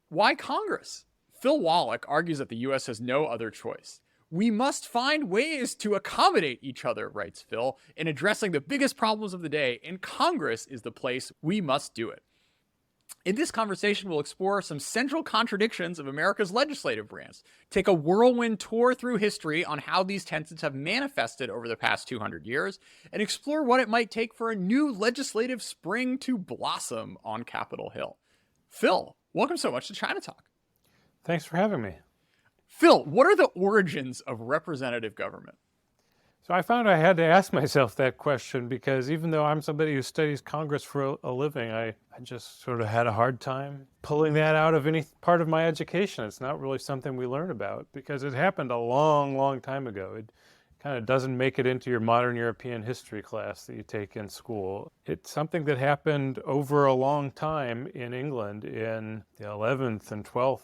Why Congress? Phil Wallach argues that the U.S. has no other choice. We must find ways to accommodate each other, writes Phil, in addressing the biggest problems of the day, and Congress is the place we must do it. In this conversation, we'll explore some central contradictions of America's legislative branch, take a whirlwind tour through history on how these tensions have manifested over the past 200 years, and explore what it might take for a new legislative spring to blossom on Capitol Hill. Phil, welcome so much to China Talk. Thanks for having me. Phil, what are the origins of representative government? So I found I had to ask myself that question because even though I'm somebody who studies Congress for a living, I just sort of had a hard time pulling that out of any part of my education. It's not really something we learn about because it happened a long, long time ago. It kind of doesn't make it into your modern European history class that you take in school. It's something that happened over a long time in England in the 11th and 12th,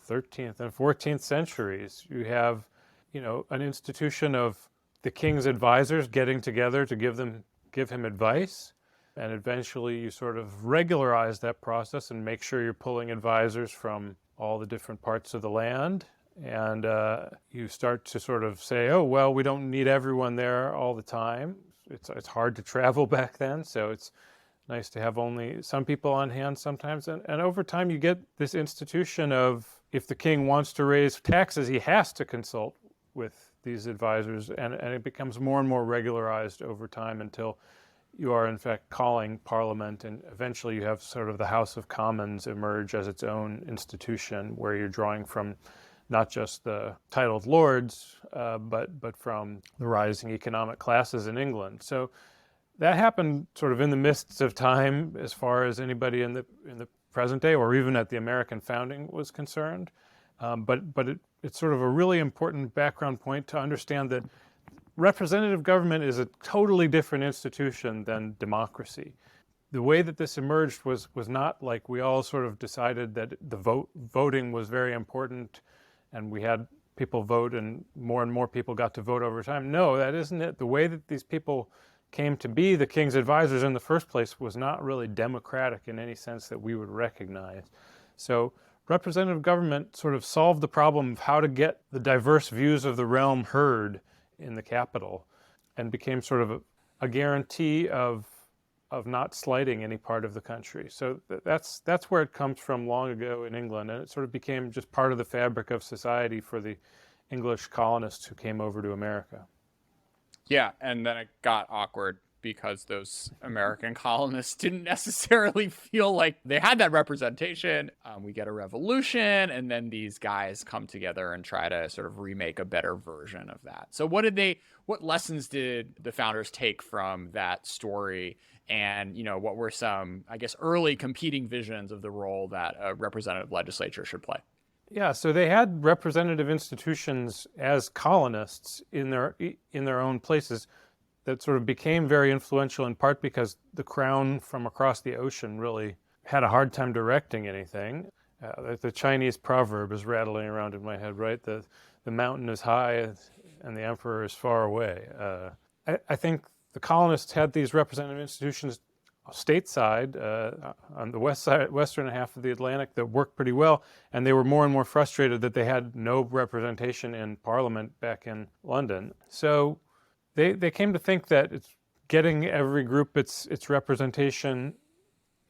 13th and 14th centuries. You have, an institution of the king's advisors getting together to give him advice. And eventually you sort of regularize that process and make sure you're pulling advisors from all the different parts of the land. And you start to sort of say, oh, well, we don't need everyone there all the time. It's hard to travel back then, so it's nice to have only some people on hand sometimes. And over time you get this institution of if the king wants to raise taxes, he has to consult with these advisors, and it becomes more and more regularized over time until you are in fact calling Parliament, and eventually you have sort of the House of Commons emerge as its own institution where you're drawing from not just the titled lords, but from the rising economic classes in England. So that happened sort of in the midst of time as far as anybody in the present day or even at the American founding was concerned. But it's sort of a really important background point to understand that representative government is a totally different institution than democracy. The way that this emerged was not like we all sort of decided that the voting was very important and we had people vote and more people got to vote over time. No, that isn't it. The way that these people came to be the king's advisors in the first place was not really democratic in any sense that we would recognize. So representative government sort of solved the problem of how to get the diverse views of the realm heard in the capital and became sort of a guarantee of not slighting any part of the country. So that's where it comes from long ago in England, and it sort of became just part of the fabric of society for the English colonists who came over to America. Yeah, and then it got awkward because those American colonists didn't necessarily feel like they had that representation. We get a revolution, and then these guys come together and try to sort of remake a better version of that. So what lessons did the founders take from that story? And, what were some, I guess, early competing visions of the role that a representative legislature should play? Yeah, so they had representative institutions as colonists in their own places that sort of became very influential in part because the crown from across the ocean really had a hard time directing anything. The Chinese proverb is rattling around in my head, right? The mountain is high and the emperor is far away. I think the colonists had these representative institutions stateside on the western half of the Atlantic that worked pretty well, and they were more and more frustrated that they had no representation in Parliament back in London. So they came to think that it's getting every group its representation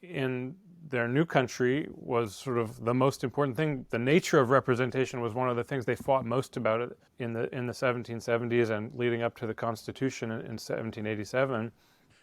in their new country was sort of the most important thing. The nature of representation was one of the things they fought most about it in the 1770s and leading up to the Constitution in 1787.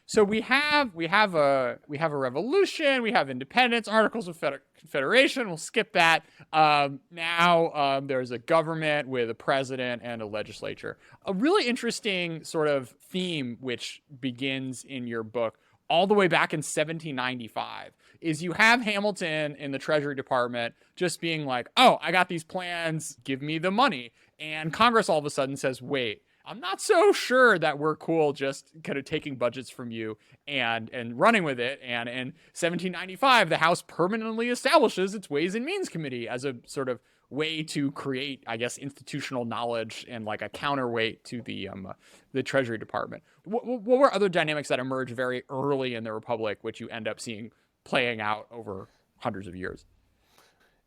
So we have a revolution, we have independence, Articles of Confederation. We'll skip that. Now there's a government with a president and a legislature. A really interesting sort of theme which begins in your book all the way back in 1795 is you have Hamilton in the Treasury Department just being like, oh, I got these plans, give me the money. And Congress all of a sudden says, wait, I'm not so sure that we're cool just kind of taking budgets from you and running with it. And in 1795, the House permanently establishes its Ways and Means Committee as a sort of way to create, I guess, institutional knowledge and like a counterweight to the Treasury Department. What were other dynamics that emerged very early in the Republic, which you end up seeing playing out over hundreds of years?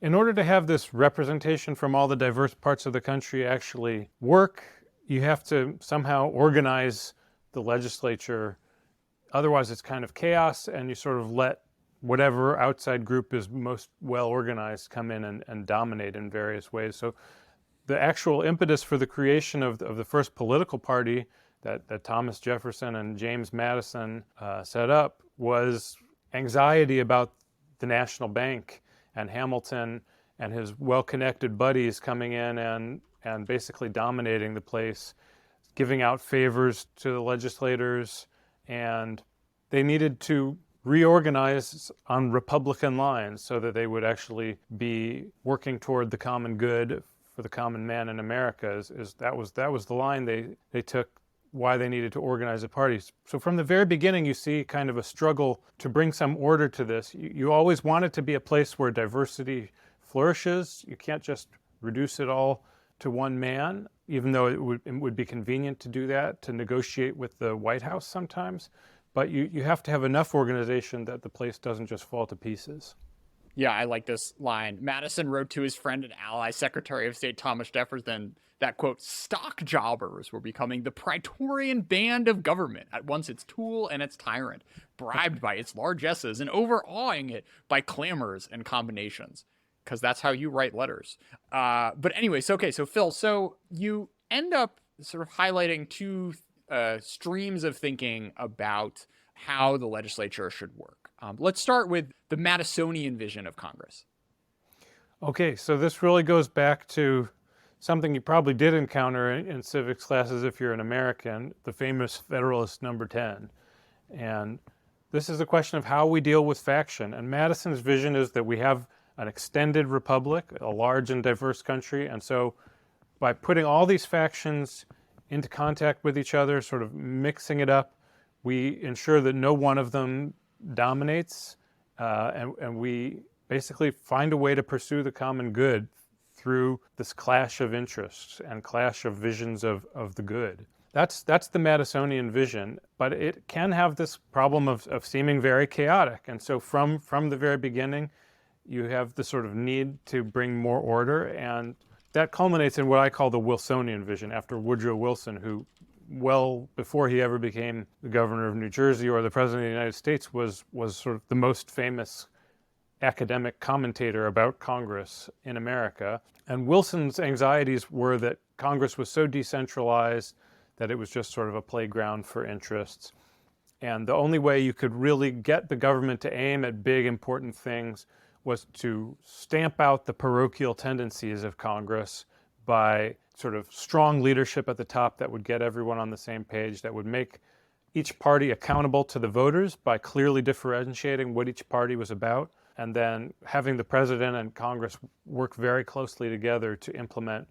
In order to have this representation from all the diverse parts of the country actually work, you have to somehow organize the legislature. Otherwise, it's kind of chaos, and you sort of let whatever outside group is most well organized come in and dominate in various ways. So the actual impetus for the creation of the first political party that Thomas Jefferson and James Madison set up was anxiety about the national bank and Hamilton and his well-connected buddies coming in and basically dominating the place, giving out favors to the legislators, and they needed to reorganize on Republican lines so that they would actually be working toward the common good for the common man in America. That was the line they took, why they needed to organize a party. So from the very beginning, you see kind of a struggle to bring some order to this. You always want it to be a place where diversity flourishes. You can't just reduce it all to one man, even though it would be convenient to do that, to negotiate with the White House sometimes. But you have to have enough organization that the place doesn't just fall to pieces. Yeah, I like this line. Madison wrote to his friend and ally, Secretary of State Thomas Jefferson, that, quote, stock jobbers were becoming the praetorian band of government, at once its tool and its tyrant, bribed by its largesses and overawing it by clamors and combinations. Because that's how you write letters. But anyways, okay, so Phil, so you end up sort of highlighting two streams of thinking about how the legislature should work. Let's start with the Madisonian vision of Congress. Okay, so this really goes back to something you probably did encounter in civics classes if you're an American, the famous Federalist number 10. And this is a question of how we deal with faction. And Madison's vision is that we have an extended republic, a large and diverse country. And so by putting all these factions into contact with each other, sort of mixing it up, we ensure that no one of them dominates, and we basically find a way to pursue the common good through this clash of interests and clash of visions of the good. That's the Madisonian vision, but it can have this problem of seeming very chaotic. And so from the very beginning, you have the sort of need to bring more order, and that culminates in what I call the Wilsonian vision, after Woodrow Wilson, who well before he ever became the governor of New Jersey or the president of the United States was sort of the most famous academic commentator about Congress in America. And Wilson's anxieties were that Congress was so decentralized that it was just sort of a playground for interests. And the only way you could really get the government to aim at big, important things was to stamp out the parochial tendencies of Congress by sort of strong leadership at the top that would get everyone on the same page, that would make each party accountable to the voters by clearly differentiating what each party was about, and then having the president and Congress work very closely together to implement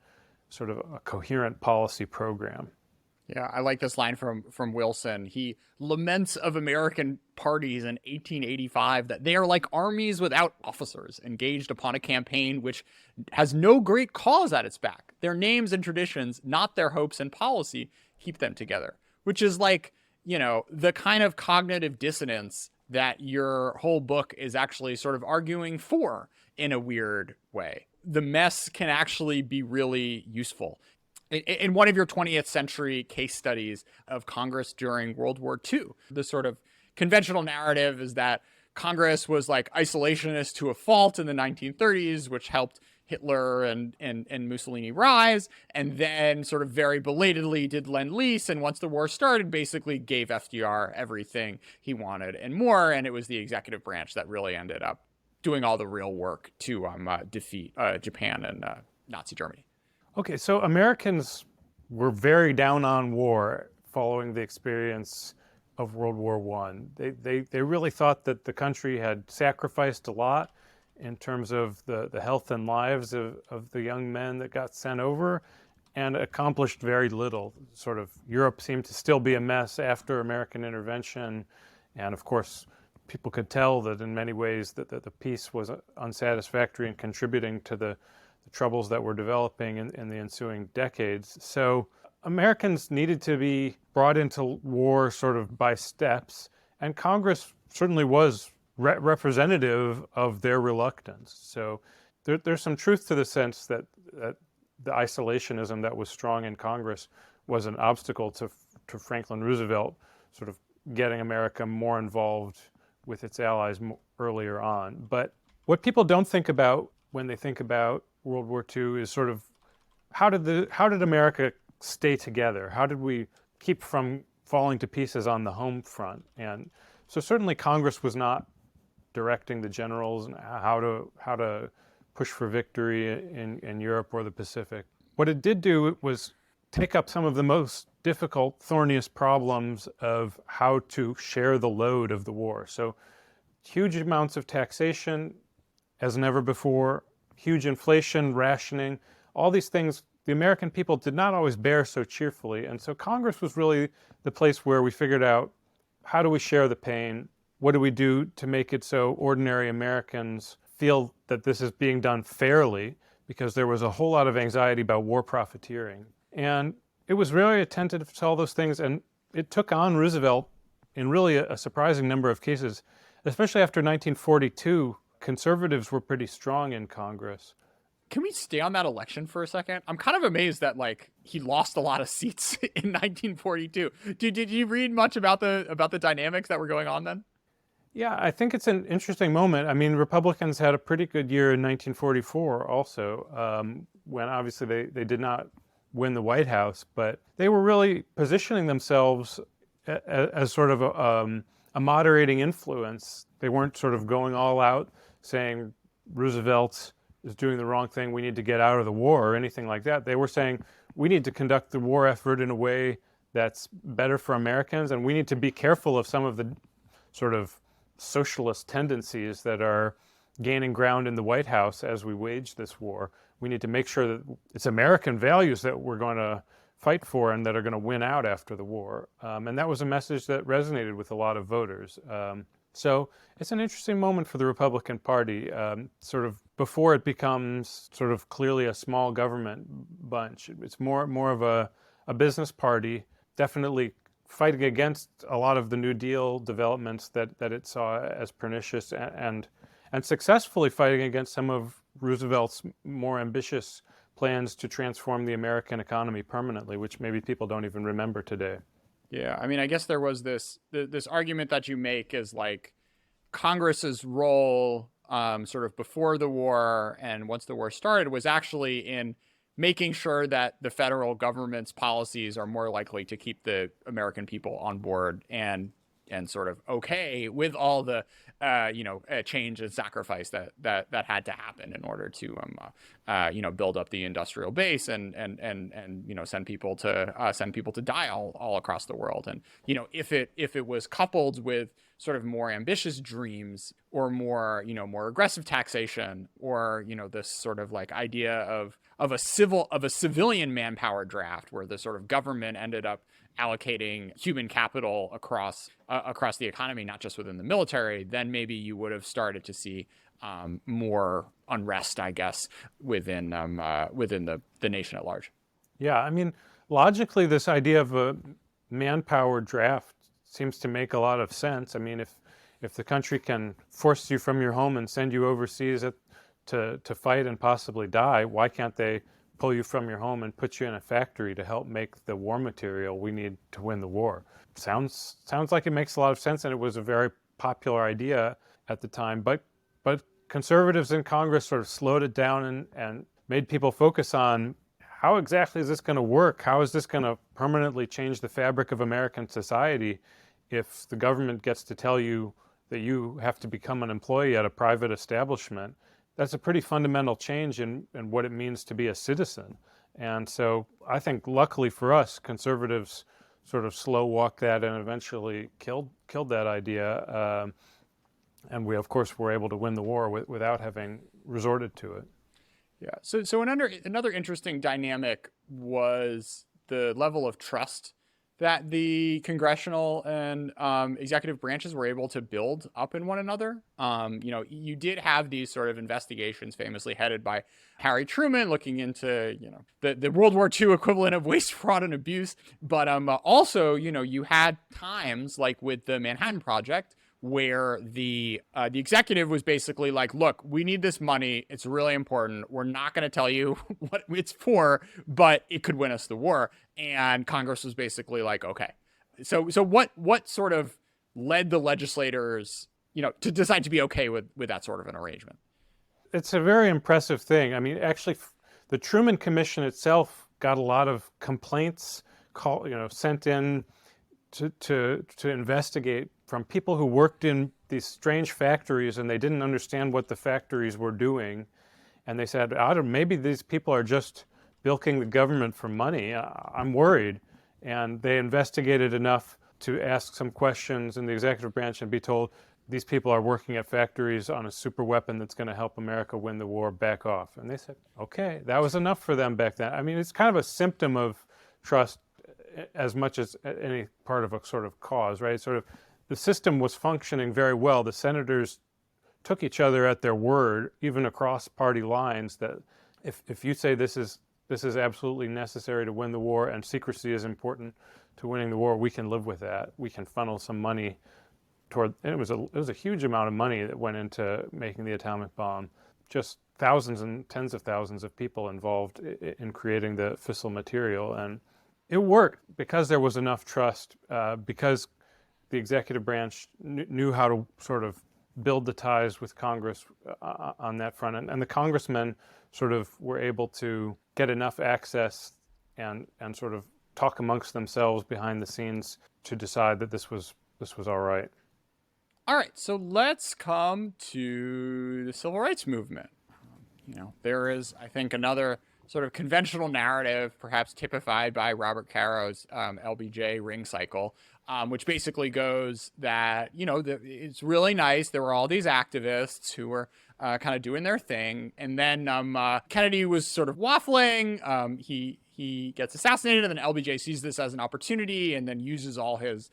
sort of a coherent policy program. Yeah, I like this line from Wilson. He laments of American parties in 1885 that they are like armies without officers, engaged upon a campaign which has no great cause at its back. Their names and traditions, not their hopes and policy, keep them together. Which is like, you know, the kind of cognitive dissonance that your whole book is actually sort of arguing for in a weird way. The mess can actually be really useful. In one of your 20th century case studies of Congress during World War II, the sort of conventional narrative is that Congress was like isolationist to a fault in the 1930s, which helped Hitler and Mussolini rise, and then sort of very belatedly did Lend-Lease, and once the war started, basically gave FDR everything he wanted and more, and it was the executive branch that really ended up doing all the real work to defeat Japan and Nazi Germany. Okay, so Americans were very down on war following the experience of World War I. They really thought that the country had sacrificed a lot in terms of the health and lives of the young men that got sent over, and accomplished very little. Sort of Europe seemed to still be a mess after American intervention, and of course people could tell that in many ways that the peace was unsatisfactory and contributing to the troubles that were developing in the ensuing decades. So Americans needed to be brought into war sort of by steps, and Congress certainly was representative of their reluctance. So there's some truth to the sense that the isolationism that was strong in Congress was an obstacle to Franklin Roosevelt sort of getting America more involved with its allies earlier on. But what people don't think about when they think about World War II is sort of how did America stay together? How did we keep from falling to pieces on the home front? And so certainly Congress was not directing the generals and how to push for victory in Europe or the Pacific. What it did do was take up some of the most difficult, thorniest problems of how to share the load of the war. So huge amounts of taxation as never before, huge inflation, rationing, all these things the American people did not always bear so cheerfully. And so Congress was really the place where we figured out, how do we share the pain? What do we do to make it so ordinary Americans feel that this is being done fairly? Because there was a whole lot of anxiety about war profiteering. And it was really attentive to all those things, and it took on Roosevelt in really a surprising number of cases, especially after 1942. Conservatives were pretty strong in Congress. Can we stay on that election for a second? I'm kind of amazed that he lost a lot of seats in 1942. Did you read much about the dynamics that were going on then? Yeah, I think it's an interesting moment. I mean, Republicans had a pretty good year in 1944 also, when obviously they did not win the White House, but they were really positioning themselves as sort of a moderating influence. They weren't sort of going all out saying Roosevelt is doing the wrong thing, we need to get out of the war or anything like that. They were saying we need to conduct the war effort in a way that's better for Americans, and we need to be careful of some of the sort of socialist tendencies that are gaining ground in the White House as we wage this war. We need to make sure that it's American values that we're going to fight for and that are going to win out after the war. And that was a message that resonated with a lot of voters. So it's an interesting moment for the Republican Party, sort of before it becomes sort of clearly a small government bunch. It's more of a business party, definitely fighting against a lot of the New Deal developments that it saw as pernicious, and successfully fighting against some of Roosevelt's more ambitious plans to transform the American economy permanently, which maybe people don't even remember today. Yeah, I mean, I guess there was this argument that you make is Congress's role sort of before the war and once the war started was actually in making sure that the federal government's policies are more likely to keep the American people on board and sort of okay with all the change and sacrifice that had to happen in order to build up the industrial base and send people to die all across the world. And if it was coupled with sort of more ambitious dreams or more aggressive taxation or this sort of idea of a civilian manpower draft where the sort of government ended up allocating human capital across the economy, not just within the military, then maybe you would have started to see more unrest, I guess, within the nation at large. Yeah, I mean, logically, this idea of a manpower draft seems to make a lot of sense. I mean, if the country can force you from your home and send you overseas to fight and possibly die, why can't they pull you from your home and put you in a factory to help make the war material we need to win the war? Sounds like it makes a lot of sense, and it was a very popular idea at the time. But conservatives in Congress sort of slowed it down and made people focus on how exactly is this going to work? How is this going to permanently change the fabric of American society if the government gets to tell you that you have to become an employee at a private establishment? That's a pretty fundamental change in what it means to be a citizen. And so I think luckily for us, conservatives sort of slow walked that and eventually killed that idea. And we, of course, were able to win the war without having resorted to it. Yeah. So another interesting dynamic was the level of trust that the congressional and executive branches were able to build up in one another. You did have these sort of investigations famously headed by Harry Truman looking into, the World War II equivalent of waste, fraud, and abuse. But also, you had times like with the Manhattan Project where the executive was basically like, look, we need this money. It's really important. We're not going to tell you what it's for, but it could win us the war. And Congress was basically like, okay. So what sort of led the legislators, to decide to be okay with that sort of an arrangement? It's a very impressive thing. I mean, actually, the Truman Commission itself got a lot of complaints sent in to investigate from people who worked in these strange factories, and they didn't understand what the factories were doing. And they said, maybe these people are just bilking the government for money. I'm worried. And they investigated enough to ask some questions in the executive branch and be told, these people are working at factories on a super weapon that's going to help America win the war, back off. And they said, okay, that was enough for them back then. I mean, it's kind of a symptom of trust as much as any part of a sort of cause, right? Sort of the system was functioning very well. The senators took each other at their word, even across party lines, that if you say this is absolutely necessary to win the war and secrecy is important to winning the war, we can live with that. We can funnel some money toward, and it was a huge amount of money that went into making the atomic bomb. Just thousands and tens of thousands of people involved in creating the fissile material, and it worked because there was enough trust, because the executive branch knew how to sort of build the ties with Congress on that front, and the congressmen sort of were able to get enough access and sort of talk amongst themselves behind the scenes to decide that this was all right. All right, so let's come to the civil rights movement. There is, I think, another sort of conventional narrative, perhaps typified by Robert Caro's LBJ ring cycle, which basically goes that, it's really nice. There were all these activists who were kind of doing their thing. And then Kennedy was sort of waffling. He gets assassinated, and then LBJ sees this as an opportunity and then uses all his,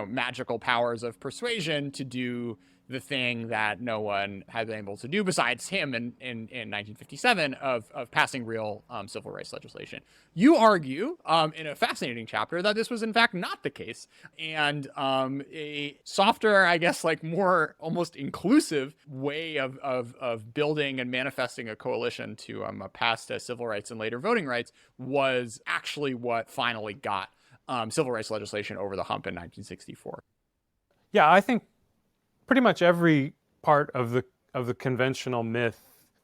magical powers of persuasion to do the thing that no one had been able to do besides him in 1957 of passing real civil rights legislation. You argue in a fascinating chapter that this was in fact not the case, and a softer, I guess, like more almost inclusive way of building and manifesting a coalition to pass civil rights and later voting rights was actually what finally got civil rights legislation over the hump in 1964. Yeah, I think pretty much every part of the conventional myth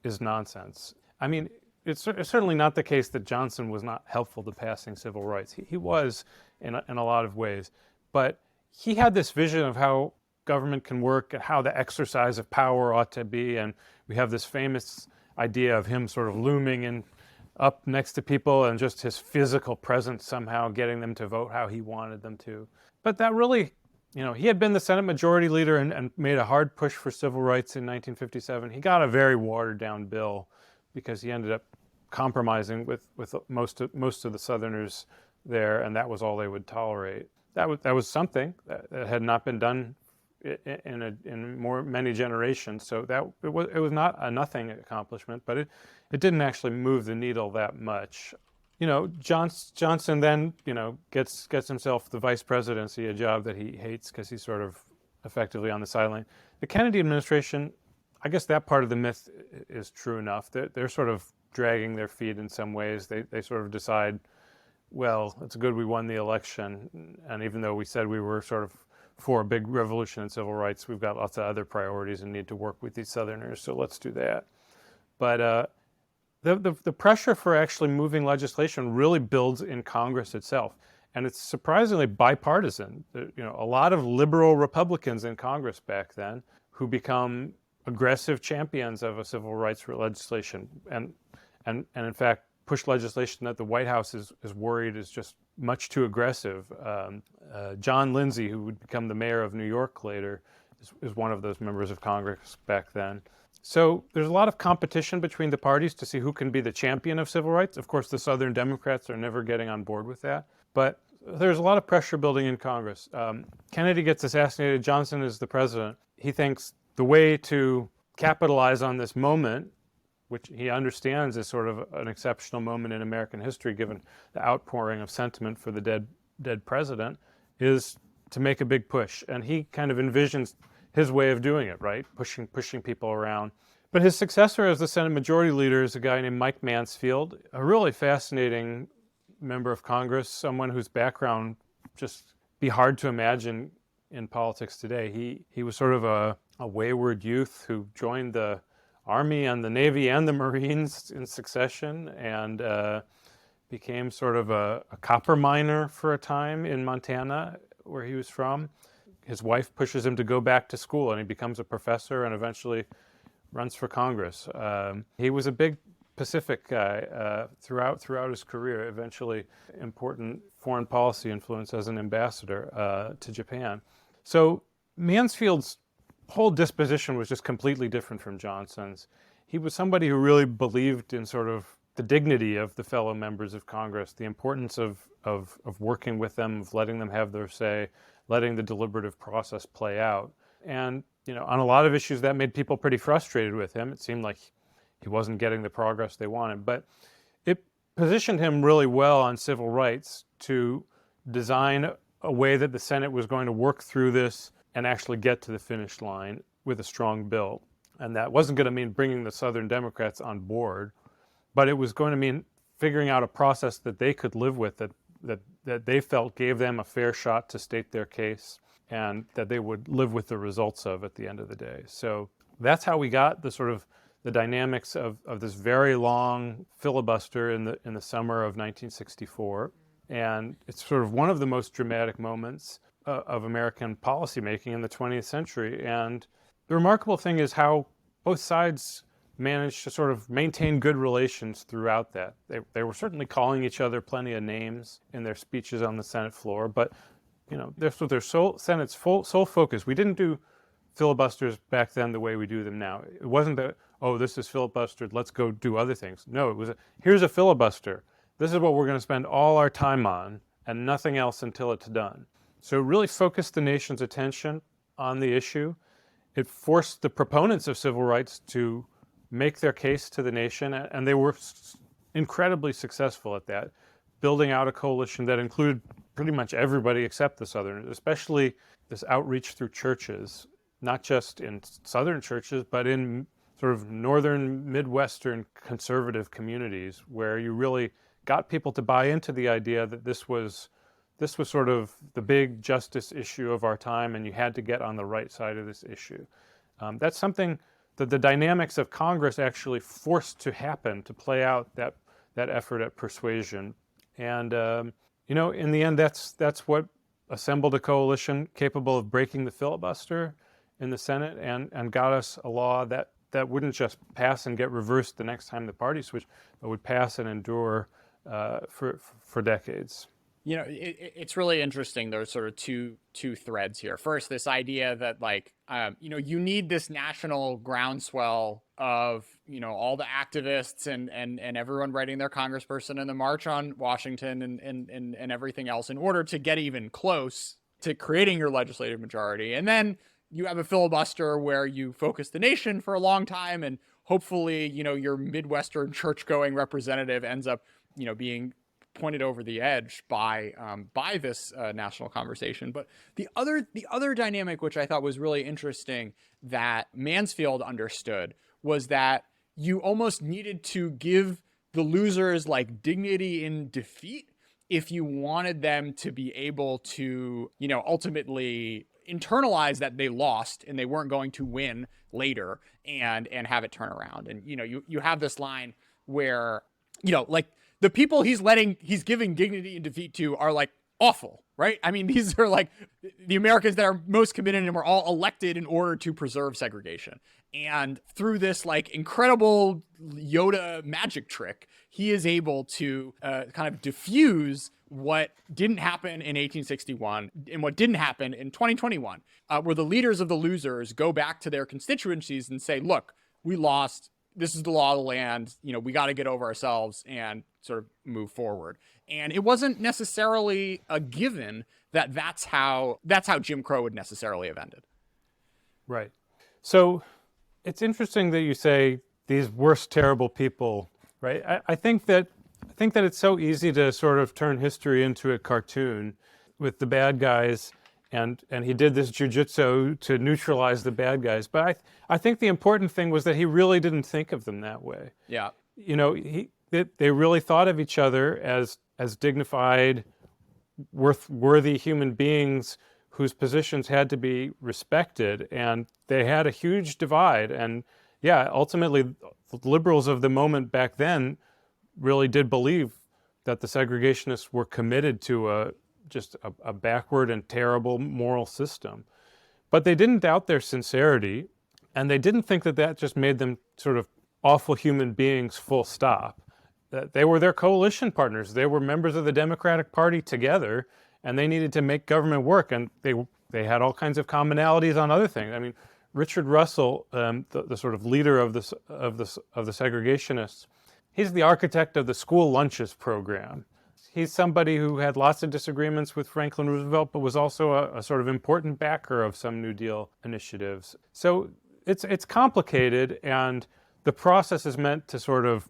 is nonsense. I mean, it's certainly not the case that Johnson was not helpful to passing civil rights. He was in a lot of ways, but he had this vision of how government can work and how the exercise of power ought to be, and we have this famous idea of him sort of looming in up next to people and just his physical presence somehow getting them to vote how he wanted them to. But that really, he had been the Senate Majority Leader and made a hard push for civil rights in 1957. He got a very watered down bill because he ended up compromising with most of the Southerners there, and that was all they would tolerate. That was something that had not been done in many generations. So it was not a nothing accomplishment, but it didn't actually move the needle that much. Johnson then, gets himself the vice presidency, a job that he hates because he's sort of effectively on the sideline. The Kennedy administration, I guess that part of the myth is true enough. They're sort of dragging their feet in some ways. They sort of decide, well, it's good we won the election, and even though we said we were sort of for a big revolution in civil rights, we've got lots of other priorities and need to work with these Southerners, so let's do that. But the pressure for actually moving legislation really builds in Congress itself, and it's surprisingly bipartisan. A lot of liberal Republicans in Congress back then who become aggressive champions of a civil rights legislation, and in fact push legislation that the White House is worried is just much too aggressive. John Lindsay, who would become the mayor of New York later, is one of those members of Congress back then. So there's a lot of competition between the parties to see who can be the champion of civil rights. Of course, the Southern Democrats are never getting on board with that. But there's a lot of pressure building in Congress. Kennedy gets assassinated. Johnson is the president. He thinks the way to capitalize on this moment, which he understands is sort of an exceptional moment in American history, given the outpouring of sentiment for the dead president, is to make a big push. And he kind of envisions his way of doing it, right? Pushing people around. But his successor as the Senate Majority Leader is a guy named Mike Mansfield, a really fascinating member of Congress, someone whose background just be hard to imagine in politics today. He was sort of a wayward youth who joined the Army and the Navy and the Marines in succession, and became sort of a copper miner for a time in Montana, where he was from. His wife pushes him to go back to school, and he becomes a professor and eventually runs for Congress. He was a big Pacific guy throughout his career, eventually important foreign policy influence as an ambassador to Japan. So Mansfield's whole disposition was just completely different from Johnson's. He was somebody who really believed in sort of the dignity of the fellow members of Congress, the importance of working with them, of letting them have their say, letting the deliberative process play out. And, on a lot of issues that made people pretty frustrated with him. It seemed like he wasn't getting the progress they wanted. But it positioned him really well on civil rights to design a way that the Senate was going to work through this and actually get to the finish line with a strong bill. And that wasn't going to mean bringing the Southern Democrats on board, but it was going to mean figuring out a process that they could live with, that they felt gave them a fair shot to state their case, and that they would live with the results of at the end of the day. So that's how we got the dynamics of this very long filibuster in the summer of 1964. And it's sort of one of the most dramatic moments of American policymaking in the 20th century. And the remarkable thing is how both sides managed to sort of maintain good relations throughout that. They were certainly calling each other plenty of names in their speeches on the Senate floor, but their Senate's sole focus. We didn't do filibusters back then the way we do them now. It wasn't this is filibustered, let's go do other things. No, it was here's a filibuster. This is what we're going to spend all our time on, and nothing else until it's done. So it really focused the nation's attention on the issue. It forced the proponents of civil rights to make their case to the nation, and they were incredibly successful at that, building out a coalition that included pretty much everybody except the Southerners, especially this outreach through churches, not just in Southern churches, but in sort of Northern, Midwestern conservative communities, where you really got people to buy into the idea that this was sort of the big justice issue of our time, and you had to get on the right side of this issue. That's something that the dynamics of Congress actually forced to happen, to play out that effort at persuasion. And in the end, that's what assembled a coalition capable of breaking the filibuster in the Senate and got us a law that wouldn't just pass and get reversed the next time the party switched, but would pass and endure for decades. It's really interesting. There's sort of two threads here. First, this idea that you need this national groundswell of, all the activists and everyone writing their congressperson and the March on Washington and everything else in order to get even close to creating your legislative majority. And then you have a filibuster where you focus the nation for a long time, and hopefully, your Midwestern church-going representative ends up, being pointed over the edge by this national conversation. But the other dynamic, which I thought was really interesting, that Mansfield understood, was that you almost needed to give the losers dignity in defeat if you wanted them to be able to, ultimately internalize that they lost and they weren't going to win later and have it turn around. And you have this line where the people he's giving dignity and defeat to are awful, right? I mean, these are the Americans that are most committed and were all elected in order to preserve segregation. And through this incredible Yoda magic trick, he is able to kind of diffuse what didn't happen in 1861 and what didn't happen in 2021, where the leaders of the losers go back to their constituencies and say, look, we lost. This is the law of the land. We got to get over ourselves and sort of move forward. And it wasn't necessarily a given that that's how Jim Crow would necessarily have ended. Right. So it's interesting that you say these worst, terrible people, right? I think that it's so easy to sort of turn history into a cartoon with the bad guys and he did this jujitsu to neutralize the bad guys. But I think the important thing was that he really didn't think of them that way. Yeah. You know, they really thought of each other as dignified, worthy human beings whose positions had to be respected, and they had a huge divide. And yeah, ultimately, the liberals of the moment back then really did believe that the segregationists were committed to just a backward and terrible moral system. But they didn't doubt their sincerity, and they didn't think that that just made them sort of awful human beings, full stop. They were their coalition partners. They were members of the Democratic Party together, and they needed to make government work, and they had all kinds of commonalities on other things. I mean, Richard Russell, the sort of leader of the segregationists, he's the architect of the school lunches program. He's somebody who had lots of disagreements with Franklin Roosevelt, but was also a sort of important backer of some New Deal initiatives. So it's complicated, and the process is meant to sort of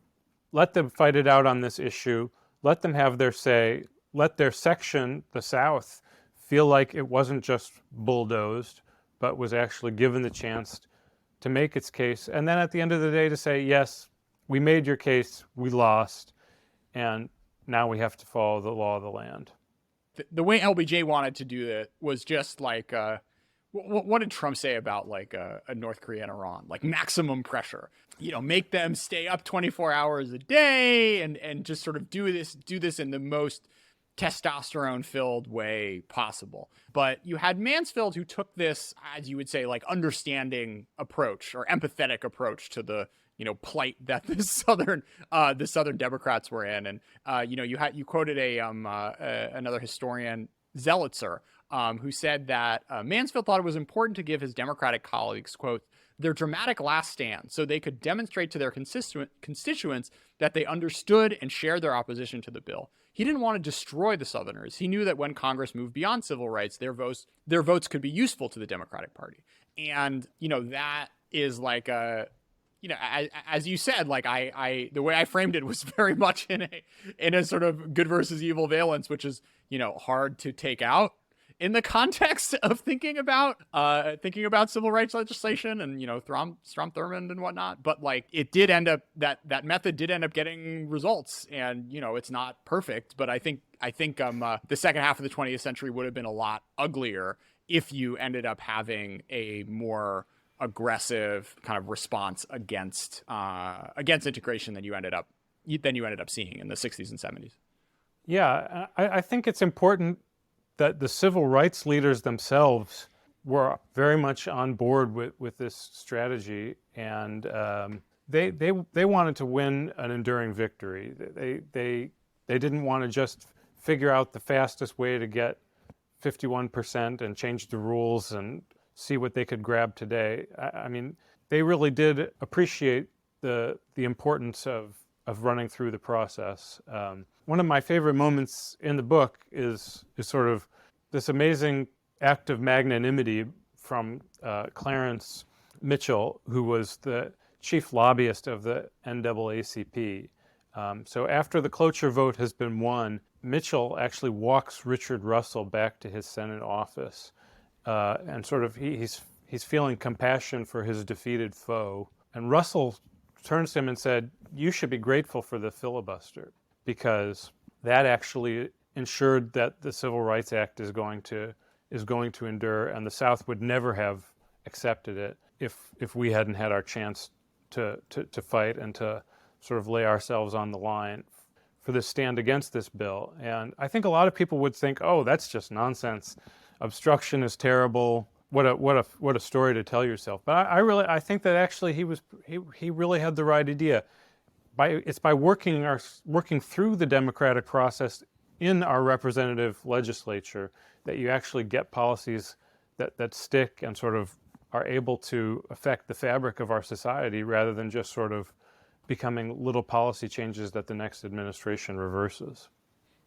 let them fight it out on this issue, let them have their say, let their section, the South, feel like it wasn't just bulldozed, but was actually given the chance to make its case. And then at the end of the day to say, yes, we made your case, we lost, and now we have to follow the law of the land. The way LBJ wanted to do it was just like, what did Trump say about like a North Korea and Iran? Like maximum pressure, you know, make them stay up 24 hours a day and just sort of do this in the most testosterone-filled way possible. But you had Mansfield, who took this, as you would say, like understanding approach or empathetic approach to the, you know, plight that the Southern Democrats were in. And you know, you quoted another historian, Zelitzer, who said that Mansfield thought it was important to give his Democratic colleagues, quote, their dramatic last stand so they could demonstrate to their constituents that they understood and shared their opposition to the bill. He didn't want to destroy the Southerners. He knew that when Congress moved beyond civil rights, their votes could be useful to the Democratic Party. And, you know, that is like a, you know, as you said, like the way I framed it was very much in a sort of good versus evil valence, which is, you know, hard to take out in the context of thinking about civil rights legislation and, you know, Strom Thurmond and whatnot. But like it did end up that method did end up getting results, and, you know, it's not perfect, but I think the second half of the 20th century would have been a lot uglier if you ended up having a more aggressive kind of response against integration than you ended up seeing in the 60s and 70s. Yeah, I think it's important that the civil rights leaders themselves were very much on board with this strategy, and they wanted to win an enduring victory. They didn't want to just figure out the fastest way to get 51% and change the rules and see what they could grab today. I mean, they really did appreciate the importance of running through the process. One of my favorite moments in the book is sort of this amazing act of magnanimity from Clarence Mitchell, who was the chief lobbyist of the NAACP. So after the cloture vote has been won, Mitchell actually walks Richard Russell back to his Senate office, and sort of he's feeling compassion for his defeated foe. And Russell turns to him and said, "You should be grateful for the filibuster, because that actually ensured that the Civil Rights Act is going to endure, and the South would never have accepted it if we hadn't had our chance to fight and to sort of lay ourselves on the line for this stand against this bill." And I think a lot of people would think, "Oh, that's just nonsense. Obstruction is terrible. What a story to tell yourself." But I think that actually he really had the right idea. It's by working through the democratic process in our representative legislature that you actually get policies that stick and sort of are able to affect the fabric of our society, rather than just sort of becoming little policy changes that the next administration reverses.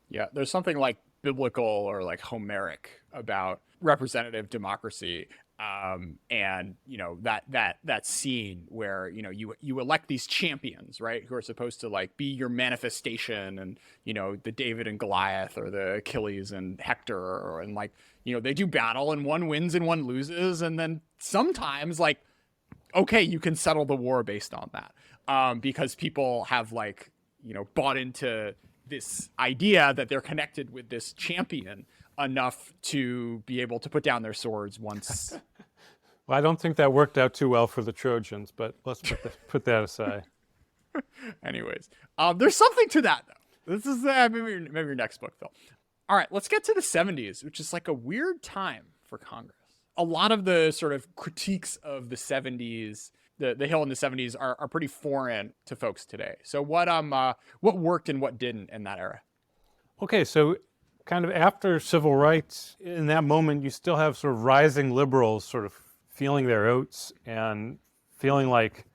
Yeah, there's something like biblical or like Homeric about representative democracy. And that scene where you elect these champions, right, who are supposed to like be your manifestation, and the David and Goliath, or the Achilles and Hector, and like they do battle, and one wins and one loses, and then sometimes like, okay, you can settle the war based on that, because people have like bought into this idea that they're connected with this champion enough to be able to put down their swords once. Well, I don't think that worked out too well for the Trojans, but let's put that aside. Anyways, there's something to that though. This is maybe your next book, Phil. All right, let's get to the 70s, which is like a weird time for Congress. A lot of the sort of critiques of the 70s, the Hill in the 70s, are pretty foreign to folks today. So what worked and what didn't in that era? Okay, so kind of after civil rights, in that moment, you still have sort of rising liberals sort of feeling their oats and feeling like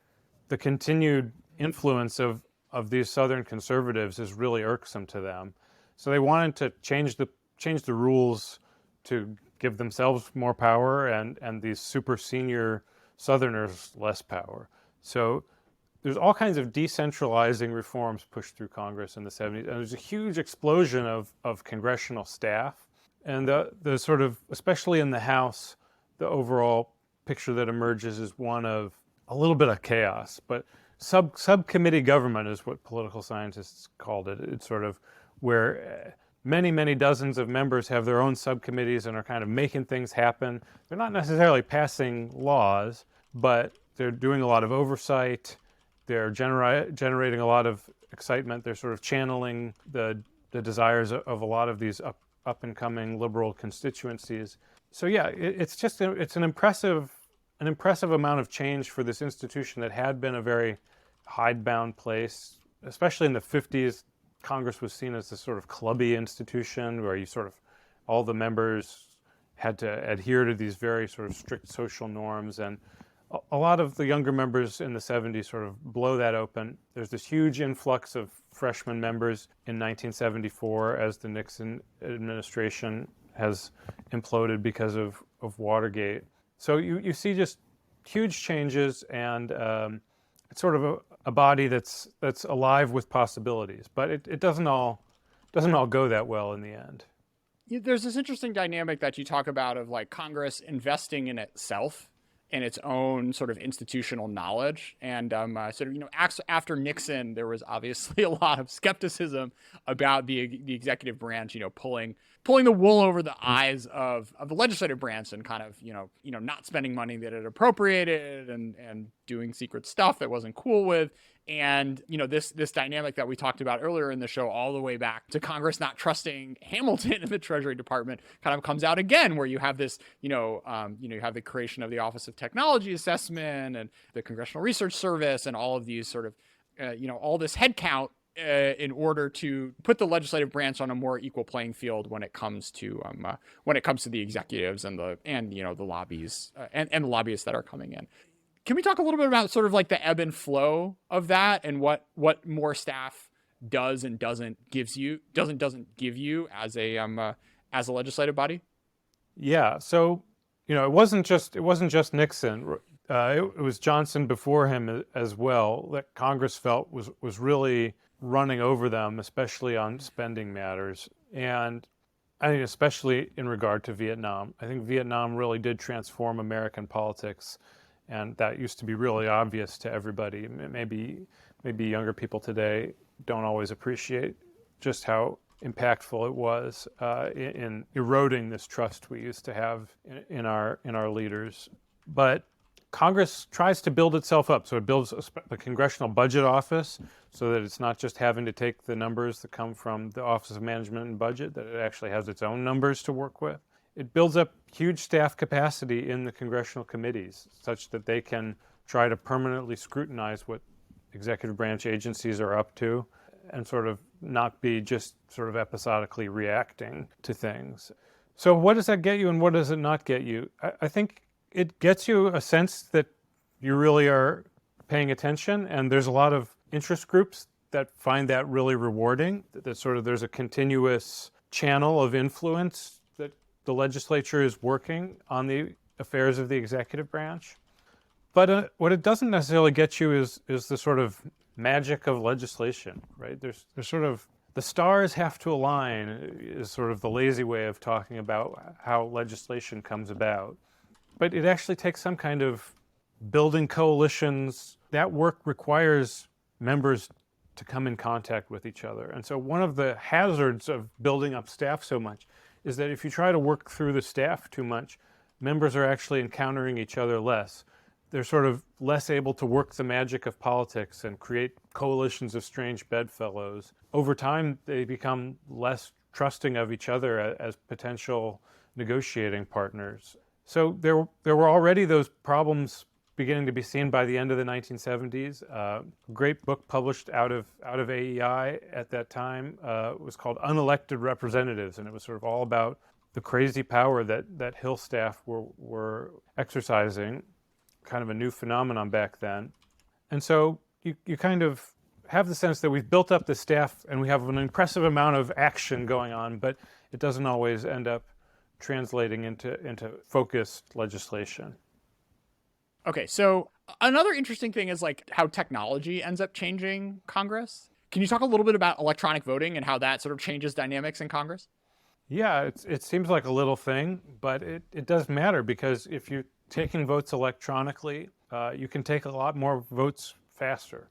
the continued influence of these Southern conservatives is really irksome to them. So they wanted to change the rules to give themselves more power and these super senior Southerners less power. So there's all kinds of decentralizing reforms pushed through Congress in the 70s, and there's a huge explosion of congressional staff. And the sort of, especially in the House, the overall picture that emerges is one of a little bit of chaos, but subcommittee government is what political scientists called it. It's sort of where many dozens of members have their own subcommittees and are kind of making things happen. They're not necessarily passing laws, but they're doing a lot of oversight. They're generating a lot of excitement. They're sort of channeling the desires of a lot of these up and coming liberal constituencies. So yeah, it's an impressive amount of change for this institution that had been a very hidebound place, especially in the 50s. Congress was seen as this sort of clubby institution where all the members had to adhere to these very sort of strict social norms, and a lot of the younger members in the 70s sort of blow that open. There's this huge influx of freshman members in 1974 as the Nixon administration has imploded because of Watergate. So you see just huge changes, and it's sort of a body that's alive with possibilities, but it doesn't all go that well in the end. There's this interesting dynamic that you talk about of like Congress investing in itself and its own sort of institutional knowledge. And after Nixon, there was obviously a lot of skepticism about the executive branch, pulling the wool over the eyes of the legislative branch, and kind of, not spending money that it appropriated, and doing secret stuff that wasn't cool with. And, this dynamic that we talked about earlier in the show, all the way back to Congress not trusting Hamilton in the Treasury Department, kind of comes out again, where you have this, you have the creation of the Office of Technology Assessment and the Congressional Research Service, and all of these sort of, all this headcount in order to put the legislative branch on a more equal playing field when it comes to the executives and the lobbies and the lobbyists that are coming in. Can we talk a little bit about sort of like the ebb and flow of that, and what more staff does and doesn't give you as a legislative body? Yeah. So, it wasn't just Nixon. It was Johnson before him as well that Congress felt was really running over them, especially on spending matters. And I think especially in regard to Vietnam. I think Vietnam really did transform American politics, and that used to be really obvious to everybody. Maybe younger people today don't always appreciate just how impactful it was in eroding this trust we used to have in our leaders. But Congress tries to build itself up. So it builds the Congressional Budget Office so that it's not just having to take the numbers that come from the Office of Management and Budget, that it actually has its own numbers to work with. It builds up huge staff capacity in the congressional committees such that they can try to permanently scrutinize what executive branch agencies are up to, and sort of not be just sort of episodically reacting to things. So what does that get you, and what does it not get you? I think it gets you a sense that you really are paying attention, and there's a lot of interest groups that find that really rewarding, that sort of there's a continuous channel of influence that the legislature is working on the affairs of the executive branch. But what it doesn't necessarily get you is the sort of magic of legislation, right? There's sort of the stars have to align is sort of the lazy way of talking about how legislation comes about. But it actually takes some kind of building coalitions. That work requires members to come in contact with each other. And so one of the hazards of building up staff so much is that if you try to work through the staff too much, members are actually encountering each other less. They're sort of less able to work the magic of politics and create coalitions of strange bedfellows. Over time, they become less trusting of each other as potential negotiating partners. So there were already those problems beginning to be seen by the end of the 1970s. A great book published out of AEI at that time was called Unelected Representatives, and it was sort of all about the crazy power that Hill staff were exercising, kind of a new phenomenon back then. And so you kind of have the sense that we've built up the staff and we have an impressive amount of action going on, but it doesn't always end up translating into focused legislation. Okay, so another interesting thing is like how technology ends up changing Congress. Can you talk a little bit about electronic voting and how that sort of changes dynamics in Congress? Yeah, it seems like a little thing, but it does matter, because if you're taking votes electronically, you can take a lot more votes faster.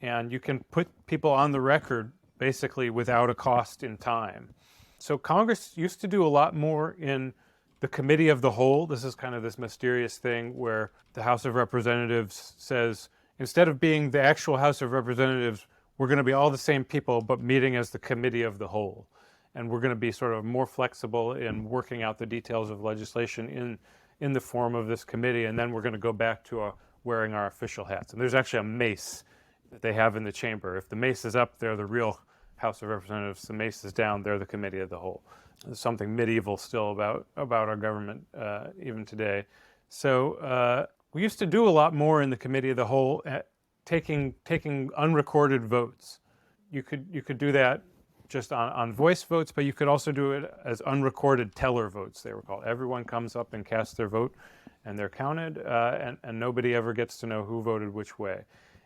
And you can put people on the record basically without a cost in time. So Congress used to do a lot more in the committee of the whole. This is kind of this mysterious thing where the House of Representatives says, instead of being the actual House of Representatives, we're going to be all the same people, but meeting as the committee of the whole. And we're going to be sort of more flexible in working out the details of legislation in the form of this committee. And then we're going to go back to wearing our official hats. And there's actually a mace that they have in the chamber. If the mace is up, they're the real House of Representatives. The mace is down, they're the committee of the whole. There's something medieval still about our government even today. So we used to do a lot more in the committee of the whole, taking unrecorded votes. You could do that just on voice votes, but you could also do it as unrecorded teller votes, they were called. Everyone comes up and casts their vote, and they're counted, and nobody ever gets to know who voted which way.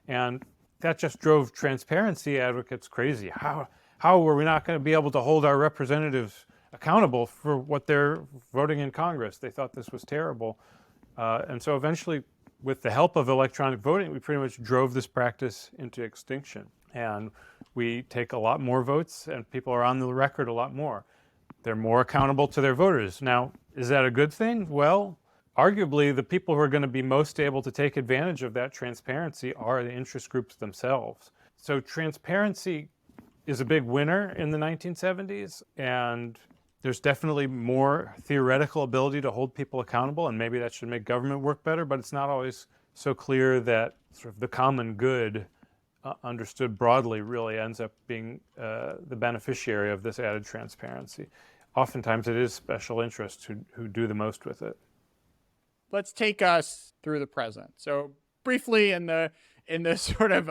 And that just drove transparency advocates crazy. How were we not going to be able to hold our representatives accountable for what they're voting in Congress? They thought this was terrible. And so eventually, with the help of electronic voting, we pretty much drove this practice into extinction. And we take a lot more votes, and people are on the record a lot more. They're more accountable to their voters. Now, is that a good thing? Well, arguably, the people who are going to be most able to take advantage of that transparency are the interest groups themselves. So transparency is a big winner in the 1970s, and there's definitely more theoretical ability to hold people accountable, and maybe that should make government work better, but it's not always so clear that sort of the common good, understood broadly, really ends up being the beneficiary of this added transparency. Oftentimes it is special interests who do the most with it. Let's take us through the present. So briefly, in the sort of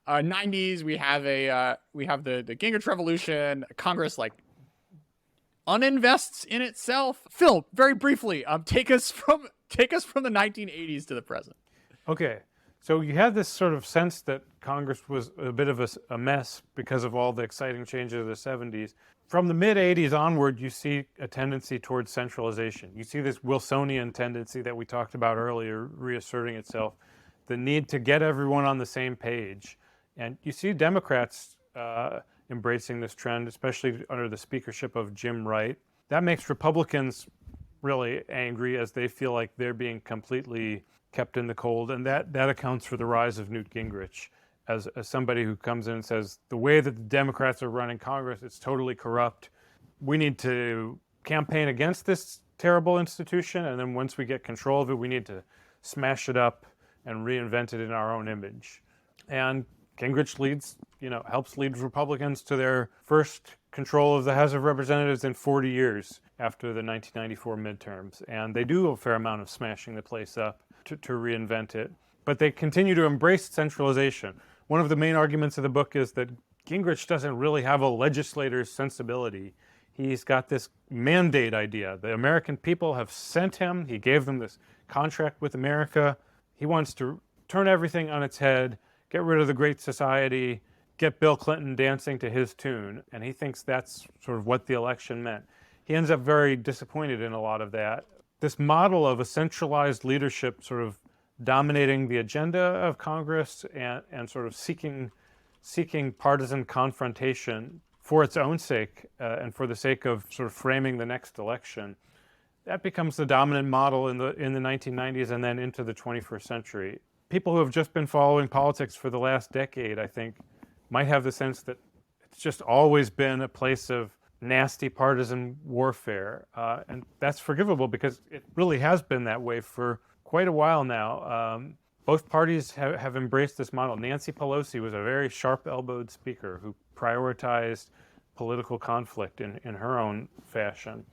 90s, we have the Gingrich Revolution. Congress like uninvests in itself. Phil, very briefly, take us from the 1980s to the present. Okay, so you had this sort of sense that Congress was a bit of a mess because of all the exciting changes of the 70s. From the mid-80s onward, you see a tendency towards centralization. You see this Wilsonian tendency that we talked about earlier reasserting itself, the need to get everyone on the same page. And you see Democrats embracing this trend, especially under the speakership of Jim Wright. That makes Republicans really angry, as they feel like they're being completely kept in the cold, and that accounts for the rise of Newt Gingrich as somebody who comes in and says, the way that the Democrats are running Congress, it's totally corrupt. We need to campaign against this terrible institution, and then once we get control of it, we need to smash it up and reinvent it in our own image. And Gingrich helps lead Republicans to their first control of the House of Representatives in 40 years after the 1994 midterms. And they do a fair amount of smashing the place up to reinvent it. But they continue to embrace centralization. One of the main arguments of the book is that Gingrich doesn't really have a legislator's sensibility. He's got this mandate idea. The American people have sent him. He gave them this contract with America. He wants to turn everything on its head, get rid of the Great Society, get Bill Clinton dancing to his tune. And he thinks that's sort of what the election meant. He ends up very disappointed in a lot of that. This model of a centralized leadership sort of dominating the agenda of Congress and sort of seeking partisan confrontation for its own sake and for the sake of sort of framing the next election, that becomes the dominant model in the 1990s and then into the 21st century. People who have just been following politics for the last decade, I think, might have the sense that it's just always been a place of nasty partisan warfare. And that's forgivable because it really has been that way for quite a while now. Both parties have embraced this model. Nancy Pelosi was a very sharp-elbowed speaker who prioritized political conflict in her own fashion.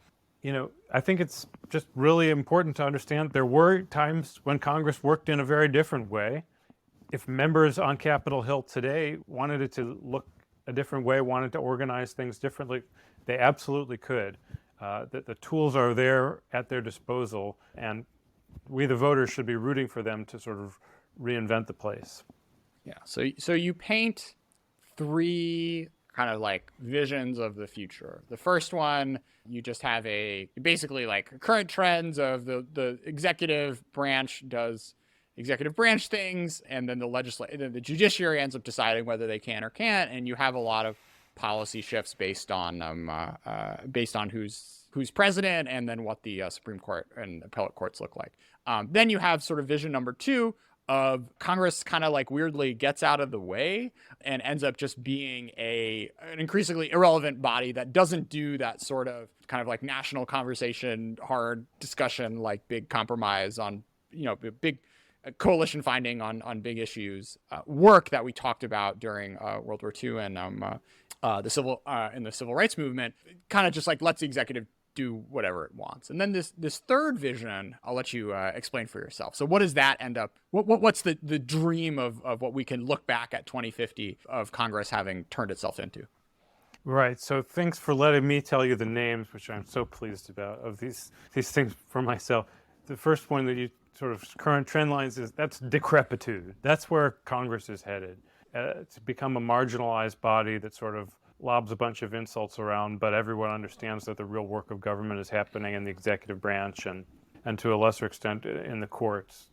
You know, I think it's just really important to understand there were times when Congress worked in a very different way. If members on Capitol Hill today wanted it to look a different way, wanted to organize things differently, they absolutely could. The tools are there at their disposal, and we, the voters, should be rooting for them to sort of reinvent the place. Yeah. So you paint three kind of like visions of the future. The first one, you just have basically like current trends of the executive branch does executive branch things, and then the judiciary ends up deciding whether they can or can't, and you have a lot of policy shifts based on who's president, and then what the Supreme Court and appellate courts look like. Then you have sort of vision number two of Congress kind of like weirdly gets out of the way and ends up just being an increasingly irrelevant body that doesn't do that sort of kind of like national conversation, hard discussion, like big compromise on, big coalition finding on big issues, work that we talked about during World War II and the civil rights movement, kind of just like lets the executive do whatever it wants. And then this third vision, I'll let you explain for yourself. So what does that end up? What's the dream of what we can look back at 2050 of Congress having turned itself into? Right. So thanks for letting me tell you the names, which I'm so pleased about, of these things for myself. The first one that you sort of current trend lines that's decrepitude. That's where Congress is headed. To become a marginalized body that sort of lobs a bunch of insults around, but everyone understands that the real work of government is happening in the executive branch and to a lesser extent in the courts.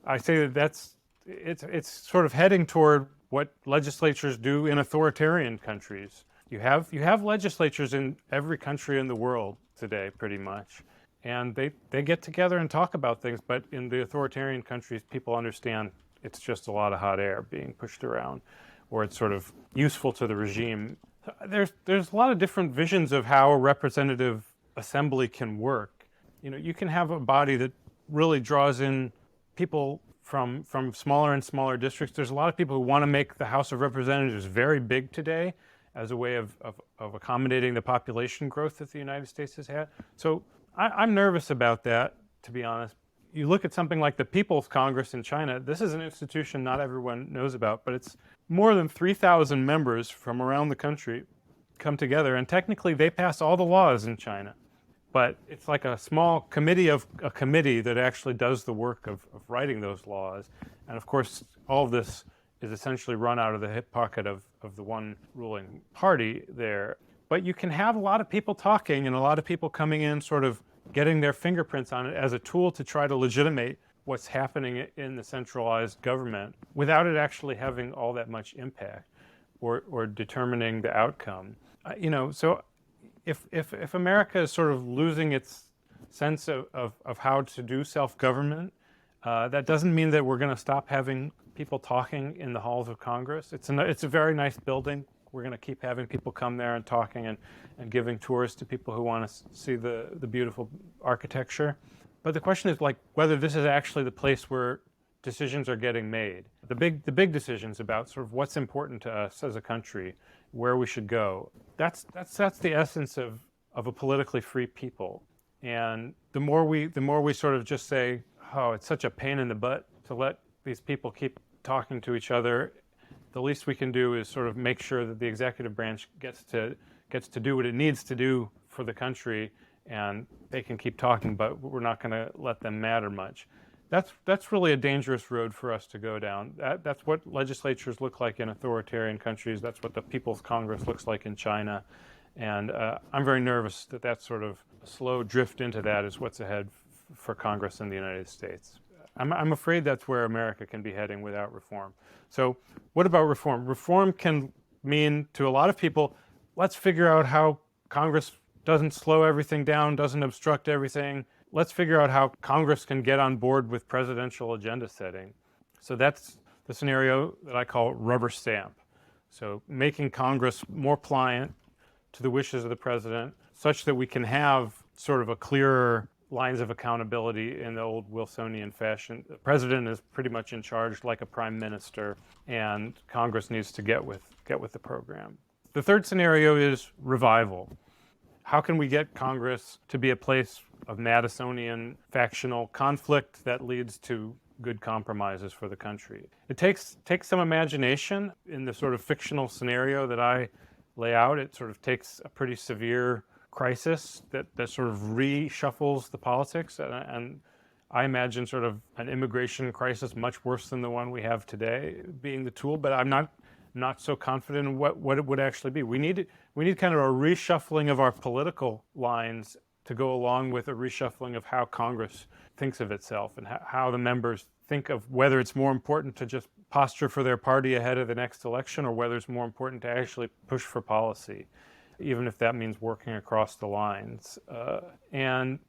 I say it's sort of heading toward what legislatures do in authoritarian countries. You have legislatures in every country in the world today, pretty much, and they get together and talk about things. But in the authoritarian countries, people understand it's just a lot of hot air being pushed around, or it's sort of useful to the regime. There's a lot of different visions of how a representative assembly can work. You can have a body that really draws in people from smaller and smaller districts. There's a lot of people who want to make the House of Representatives very big today as a way of accommodating the population growth that the United States has had. So I'm nervous about that, to be honest. You look at something like the People's Congress in China. This is an institution not everyone knows about, but it's more than 3,000 members from around the country come together, and technically they pass all the laws in China. But it's like a small committee of a committee that actually does the work of writing those laws. And of course, all of this is essentially run out of the hip pocket of the one ruling party there. But you can have a lot of people talking and a lot of people coming in sort of getting their fingerprints on it as a tool to try to legitimate what's happening in the centralized government without it actually having all that much impact or determining the outcome. So if America is sort of losing its sense of how to do self-government, that doesn't mean that we're going to stop having people talking in the halls of Congress. It's a very nice building. We're going to keep having people come there and talking and giving tours to people who want to see the beautiful architecture. But the question is like whether this is actually the place where decisions are getting made. The big decisions about sort of what's important to us as a country, where we should go. That's the essence of a politically free people. And the more we sort of just say, oh, it's such a pain in the butt to let these people keep talking to each other, the least we can do is sort of make sure that the executive branch gets to gets to do what it needs to do for the country, and they can keep talking, but we're not going to let them matter much. That's really a dangerous road for us to go down. That's what legislatures look like in authoritarian countries. That's what the People's Congress looks like in China. And I'm very nervous that that sort of slow drift into that is what's ahead for Congress in the United States. I'm afraid that's where America can be heading without reform. So what about reform? Reform can mean to a lot of people, let's figure out how Congress doesn't slow everything down, doesn't obstruct everything. Let's figure out how Congress can get on board with presidential agenda setting. So that's the scenario that I call rubber stamp. So making Congress more pliant to the wishes of the president, such that we can have sort of a clearer lines of accountability in the old Wilsonian fashion. The president is pretty much in charge like a prime minister, and Congress needs to get with the program. The third scenario is revival. How can we get Congress to be a place of Madisonian factional conflict that leads to good compromises for the country? It takes some imagination in the sort of fictional scenario that I lay out. It sort of takes a pretty severe crisis that sort of reshuffles the politics, and I imagine sort of an immigration crisis much worse than the one we have today being the tool, but I'm not so confident in what it would actually be. We need kind of a reshuffling of our political lines to go along with a reshuffling of how Congress thinks of itself and how the members think of whether it's more important to just posture for their party ahead of the next election or whether it's more important to actually push for policy, even if that means working across the lines. And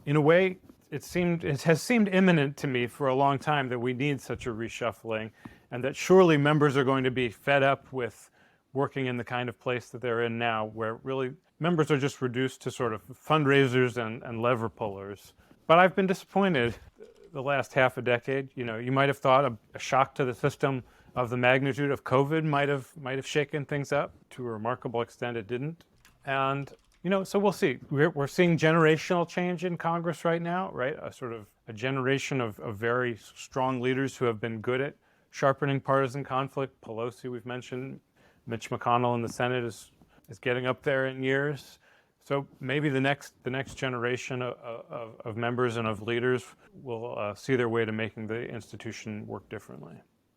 in a way, it has seemed imminent to me for a long time that we need such a reshuffling, and that surely members are going to be fed up with working in the kind of place that they're in now, where really members are just reduced to sort of fundraisers and lever pullers. But I've been disappointed the last half a decade. You know, you might have thought a shock to the system of the magnitude of COVID might have shaken things up. To a remarkable extent, it didn't. And you know, so we'll see. We're seeing generational change in Congress right now, right? A sort of a generation of very strong leaders who have been good at sharpening partisan conflict. Pelosi, we've mentioned. Mitch McConnell in the Senate is getting up there in years. So maybe the next generation of members and of leaders will see their way to making the institution work differently.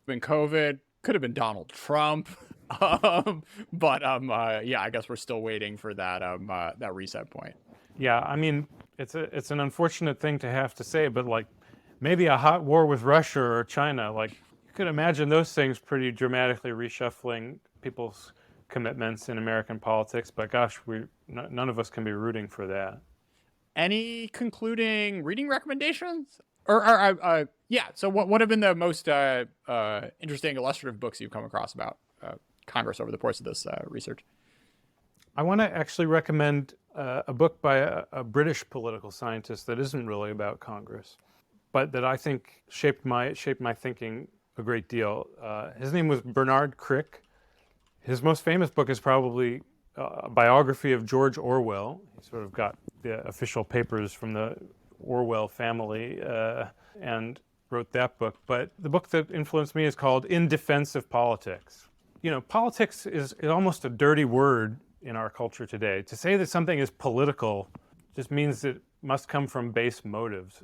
Been COVID, could have been Donald Trump, but yeah, I guess we're still waiting for that reset point. Yeah, I mean, it's an unfortunate thing to have to say, but like maybe a hot war with Russia or China, like you could imagine those things pretty dramatically reshuffling people's commitments in American politics. But gosh, none of us can be rooting for that. Any concluding reading recommendations? Yeah. So what have been the most interesting illustrative books you've come across about Congress over the course of this research? I want to actually recommend a book by a British political scientist that isn't really about Congress, but that I think shaped my thinking a great deal. His name was Bernard Crick. His most famous book is probably a biography of George Orwell. He sort of got the official papers from the Orwell family and wrote that book. But the book that influenced me is called In Defense of Politics. You know, politics is almost a dirty word in our culture today. To say that something is political just means it must come from base motives.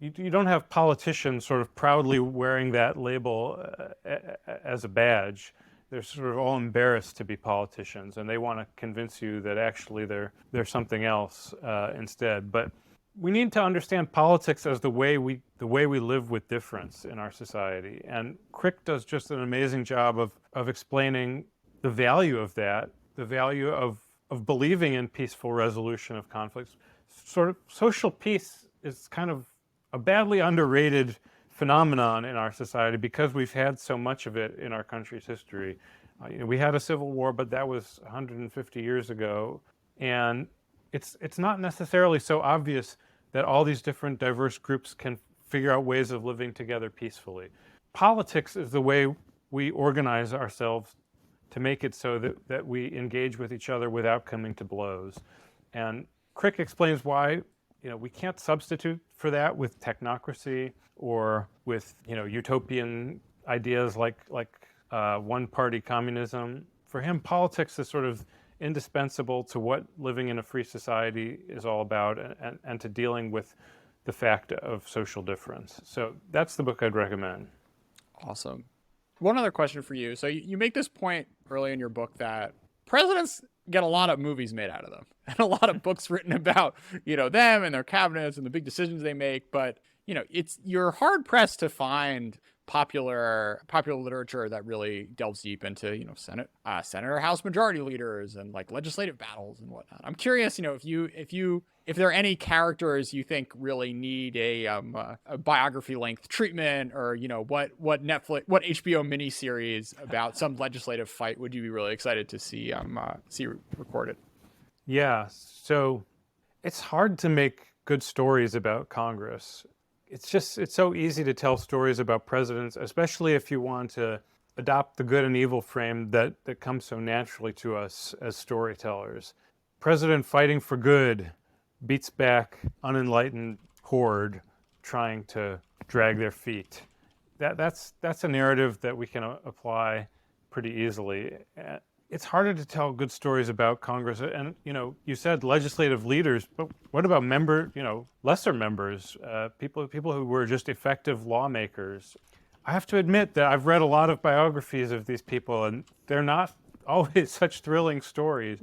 You don't have politicians sort of proudly wearing that label as a badge. They're sort of all embarrassed to be politicians, and they want to convince you that actually they're something else instead. But we need to understand politics as the way we live with difference in our society. And Crick does just an amazing job of explaining the value of that, the value of believing in peaceful resolution of conflicts. Sort of social peace is kind of a badly underrated phenomenon in our society because we've had so much of it in our country's history. We had a civil war, but that was 150 years ago. And it's not necessarily so obvious that all these different diverse groups can figure out ways of living together peacefully. Politics is the way we organize ourselves to make it so that we engage with each other without coming to blows. And Crick explains why we can't substitute for that with technocracy or with utopian ideas like one-party communism. For him, politics is sort of indispensable to what living in a free society is all about, and to dealing with the fact of social difference. So that's the book I'd recommend. Awesome. One other question for you. So you make this point early in your book that presidents get a lot of movies made out of them and a lot of books written about, them and their cabinets and the big decisions they make. But, you're hard pressed to find popular literature that really delves deep into, Senator, House Majority Leaders and like legislative battles and whatnot. I'm curious, if there are any characters you think really need a biography length treatment, or what HBO miniseries about some legislative fight would you be really excited to see recorded? Yeah, so it's hard to make good stories about Congress. It's so easy to tell stories about presidents, especially if you want to adopt the good and evil frame that comes so naturally to us as storytellers. President fighting for good beats back unenlightened horde trying to drag their feet. That's a narrative that we can apply pretty easily. It's harder to tell good stories about Congress, and you said legislative leaders, but what about lesser members, people who were just effective lawmakers? I have to admit that I've read a lot of biographies of these people, and they're not always such thrilling stories.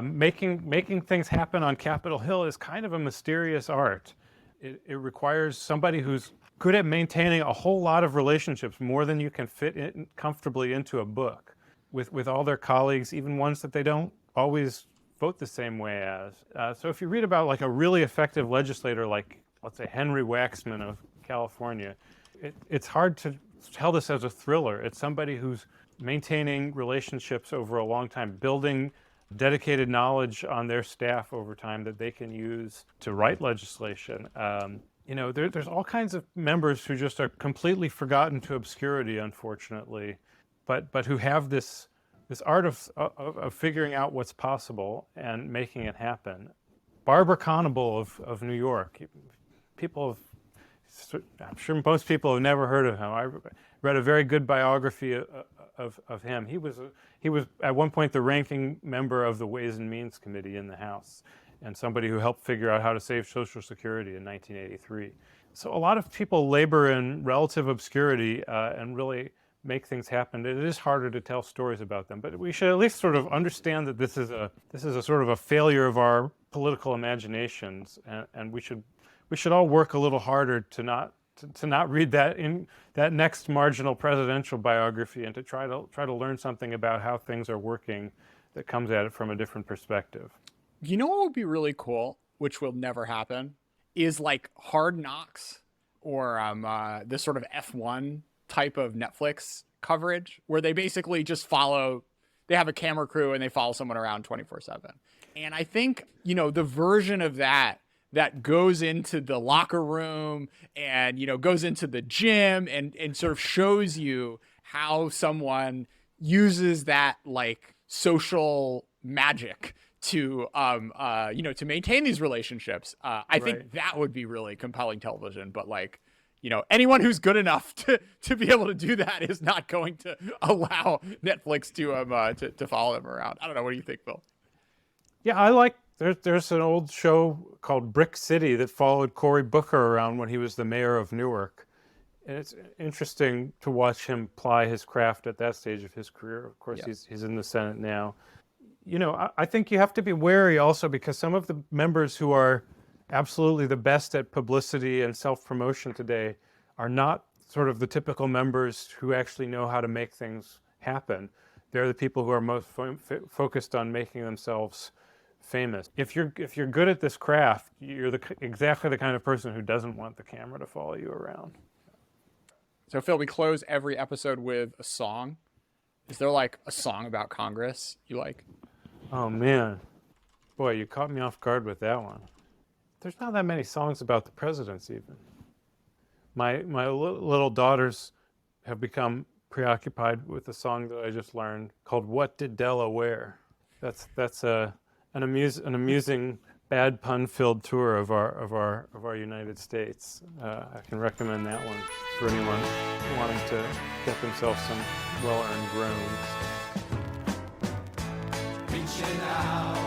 Making things happen on Capitol Hill is kind of a mysterious art. It requires somebody who's good at maintaining a whole lot of relationships, more than you can fit comfortably into a book, with all their colleagues, even ones that they don't always vote the same way as. So if you read about like a really effective legislator, like let's say Henry Waxman of California, it's hard to tell this as a thriller. It's somebody who's maintaining relationships over a long time, building dedicated knowledge on their staff over time that they can use to write legislation. There's all kinds of members who just are completely forgotten to obscurity, unfortunately, but who have this art of figuring out what's possible and making it happen. Barbara Conable of New York. I'm sure most people have never heard of him. I read a very good biography of him. He was at one point the ranking member of the Ways and Means Committee in the House, and somebody who helped figure out how to save Social Security in 1983. So a lot of people labor in relative obscurity and really make things happen. It is harder to tell stories about them, but we should at least sort of understand that this is a sort of a failure of our political imaginations, and we should all work a little harder to not read that next marginal presidential biography, and to try to learn something about how things are working that comes at it from a different perspective. You know what would be really cool, which will never happen, is like Hard Knocks or this sort of F1 type of Netflix coverage where they basically just they have a camera crew and they follow someone around 24/7. And I think, the version of that goes into the locker room and, goes into the gym and sort of shows you how someone uses that like social magic to maintain these relationships. I think that would be really compelling television, but like, anyone who's good enough to be able to do that is not going to allow Netflix to follow them around. I don't know. What do you think, Phil? Yeah, there's an old show called Brick City that followed Cory Booker around when he was the mayor of Newark. And it's interesting to watch him ply his craft at that stage of his career. Of course, he's in the Senate now. I think you have to be wary also, because some of the members who are absolutely the best at publicity and self-promotion today are not sort of the typical members who actually know how to make things happen. They're the people who are most focused on making themselves famous. If you're good at this craft, you're exactly the kind of person who doesn't want the camera to follow you around. So Phil, we close every episode with a song. Is there like a song about Congress you like? Oh man, boy, you caught me off guard with that one. There's not that many songs about the presidents even. My little daughters have become preoccupied with a song that I just learned called "What Did Della Wear?" That's an amusing bad pun-filled tour of our United States. I can recommend that one for anyone wanting to get themselves some well-earned groans. reaching out.